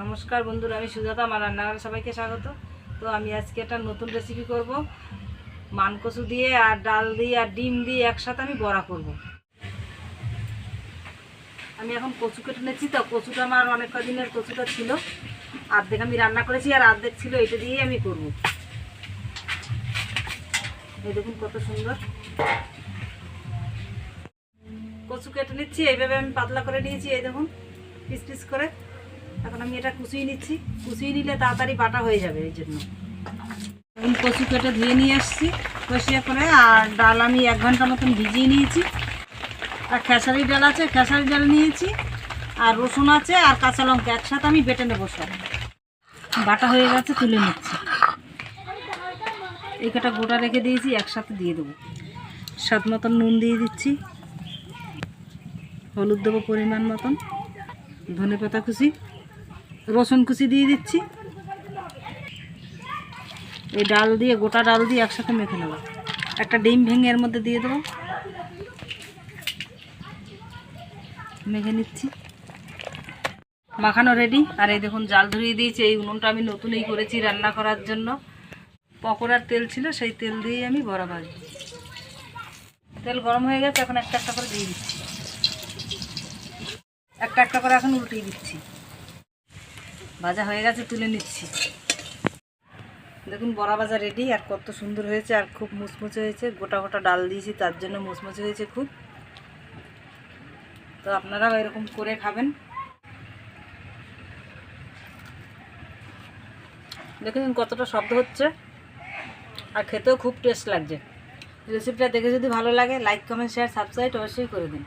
নমস্কার বন্ধুরা, আমি সুজাতা। আমার রান্নাঘরে সবাইকে স্বাগত। তো আমি আজকে একটা নতুন রেসিপি করব। মানকচু দিয়ে আর ডাল দিয়ে আর ডিম দিয়ে একসাথে আমি বড়া করব। আমি এখন কচু কেটে নিচ্ছি। তো কচুটা আমার অনেক কদিনের কচুটা ছিল, অর্ধেক আমি রান্না করেছি আর অর্ধেক ছিল, এটা দিয়েই আমি করব। এই দেখুন কত সুন্দর কচু কেটে নিচ্ছি। এইভাবে আমি পাতলা করে নিয়েছি, এই দেখুন পিস পিস করে। এখন আমি এটা কুচিয়ে নিচ্ছি। কুচিয়ে নিলে তাড়াতাড়ি বাটা হয়ে যাবে, এই জন্য আমি কচু কেটে ধুয়ে নিয়ে আসছি কষিয়ে করে। আর ডাল আমি 1 ঘন্টা মতন ভিজিয়ে নিয়েছি। আর খেসারি ডাল আছে, খেসারি ডাল নিয়েছি। আর রসুন আছে আর কাঁচা লঙ্কা একসাথে আমি বেটে নেবো। সব বাটা হয়ে গেছে, তুলে নিচ্ছি। এই কটা গোটা রেখে দিয়েছি, একসাথে দিয়ে দেবো। স্বাদ মতন নুন দিয়ে দিচ্ছি, হলুদ দেবো পরিমাণ মতন, ধনে পাতা কুচি, রসুন কুচি দিয়ে দিচ্ছি। এই ডাল দিয়ে, গোটা ডাল দিয়ে একসাথে মেখে নেব। একটা ডিম ভেঙে এর মধ্যে দিয়ে দেবো, মেখে নিচ্ছি। মাখানো রেডি। আর এই দেখুন জাল ধরিয়ে দিয়েছি। এই উনুনটা আমি নতুনই করেছি রান্না করার জন্য। পকোড়ার তেল ছিল, সেই তেল দিয়েই আমি বড়া ভাজবো। তেল গরম হয়ে গেছে, এখন একটা একটা করে দিয়ে দিচ্ছি। একটা একটা করে এখন উল্টিয়ে দিচ্ছি। ভাজা হয়ে গেছে, তুলে নিচ্ছি। দেখুন বড়া ভাজা রেডি। আর কত সুন্দর হয়েছে, আর খুব মুচমুচে হয়েছে। গোটা গোটা ডাল দিয়েছি, তার জন্য মুচমুচে হয়েছে খুব। তো আপনারাও এরকম করে খাবেন। দেখুন কতটা শব্দ হচ্ছে, আর খেতেও খুব টেস্ট লাগছে। রেসিপিটা দেখে যদি ভালো লাগে, লাইক কমেন্ট শেয়ার সাবস্ক্রাইব অবশ্যই করে দিন।